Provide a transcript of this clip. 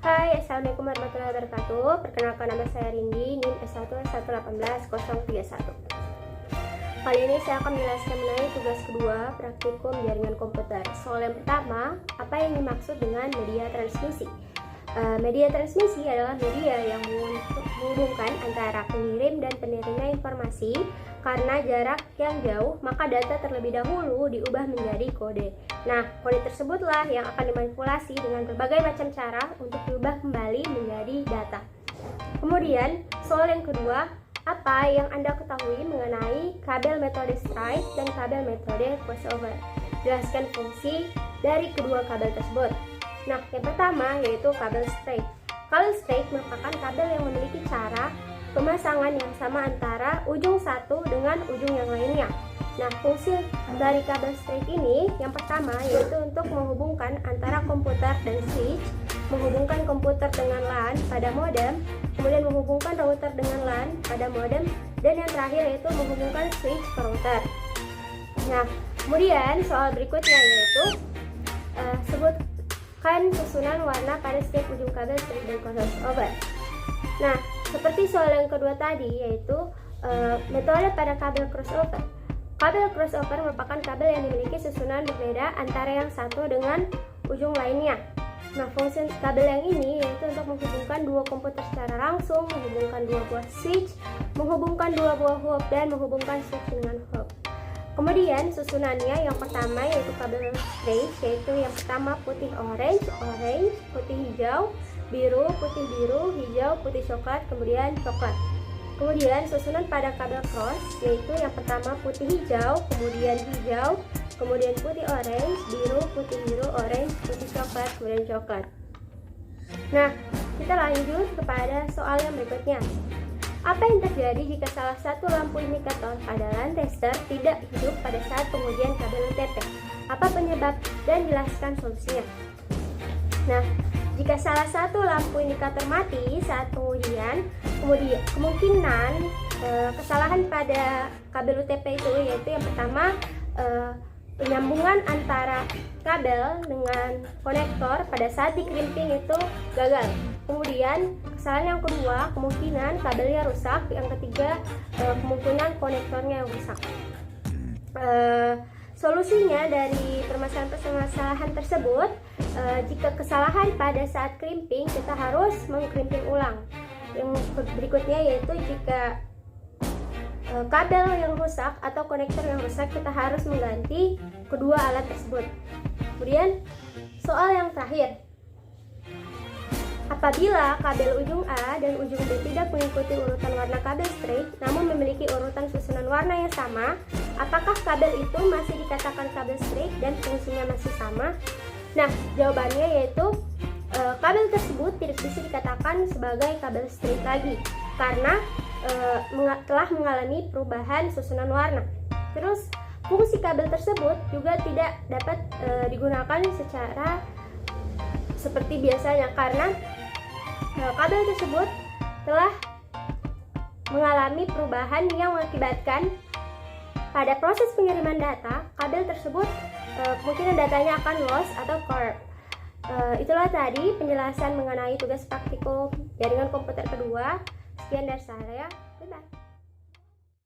Hai, Assalamualaikum warahmatullahi wabarakatuh. Perkenalkan, nama saya Rindi, NIM S1S1180131. Kali ini saya akan menjelaskan mengenai tugas kedua praktikum jaringan komputer. Soal yang pertama, apa yang dimaksud dengan media transmisi? Media transmisi adalah media yang menghubungkan antara pengirim dan penerima informasi. Karena jarak yang jauh, maka data terlebih dahulu diubah menjadi kode. Nah, kode tersebutlah yang akan dimanipulasi dengan berbagai macam cara untuk diubah kembali menjadi data. Kemudian, soal yang kedua, apa yang Anda ketahui mengenai kabel metode straight dan kabel metode crossover? Jelaskan fungsi dari kedua kabel tersebut. Nah, yang pertama yaitu kabel straight. Kabel straight merupakan kabel yang memiliki cara pemasangan yang sama antara ujung satu dengan ujung yang lainnya. Nah, fungsi dari kabel straight ini yang pertama yaitu untuk menghubungkan antara komputer dan switch, menghubungkan komputer dengan LAN pada modem, kemudian menghubungkan router dengan LAN pada modem, dan yang terakhir yaitu menghubungkan switch ke router. Nah, kemudian soal berikutnya yaitu sebutkan susunan warna pada setiap ujung kabel straight dan crossover. Nah, seperti soal yang kedua tadi yaitu metode pada kabel crossover. Kabel crossover merupakan kabel yang memiliki susunan berbeda antara yang satu dengan ujung lainnya. Nah, fungsi kabel yang ini yaitu untuk menghubungkan dua komputer secara langsung, menghubungkan dua buah switch, menghubungkan dua buah hub, dan menghubungkan switch dengan hub. Kemudian susunannya yang pertama yaitu kabel straight, yaitu yang pertama putih orange, putih hijau, biru, putih biru, hijau, putih coklat, kemudian coklat. Kemudian susunan pada kabel cross yaitu yang pertama putih hijau, kemudian hijau, kemudian putih orange, biru, putih biru, orange, putih coklat, kemudian coklat. Nah, kita lanjut kepada soal yang berikutnya. Apa yang terjadi jika salah satu lampu indikator pada LAN tester tidak hidup pada saat pengujian kabel UTP? Apa penyebab dan jelaskan solusinya? Nah, jika salah satu lampu indikator mati saat pengujian, kemudian kemungkinan kesalahan pada kabel UTP itu yaitu yang pertama penyambungan antara kabel dengan konektor pada saat dikrimping itu gagal. Kemudian kesalahan yang kedua, kemungkinan kabelnya rusak. Yang ketiga, kemungkinan konektornya yang rusak. Solusinya dari permasalahan tersebut, jika kesalahan pada saat crimping, kita harus mengkrimping ulang. Yang berikutnya yaitu jika kabel yang rusak atau konektor yang rusak, kita harus mengganti kedua alat tersebut. Kemudian soal yang terakhir, apabila kabel ujung A dan ujung B tidak mengikuti urutan warna kabel straight namun memiliki urutan susunan warna yang sama, apakah kabel itu masih dikatakan kabel straight dan fungsinya masih sama? Nah, jawabannya yaitu kabel tersebut tidak bisa dikatakan sebagai kabel straight lagi karena telah mengalami perubahan susunan warna. Terus fungsi kabel tersebut juga tidak dapat digunakan secara seperti biasanya karena kabel tersebut telah mengalami perubahan yang mengakibatkan pada proses pengiriman data, kabel tersebut kemungkinan datanya akan loss atau corrupt. Itulah tadi penjelasan mengenai tugas praktikum jaringan komputer kedua. Sekian dari saya. Bye-bye.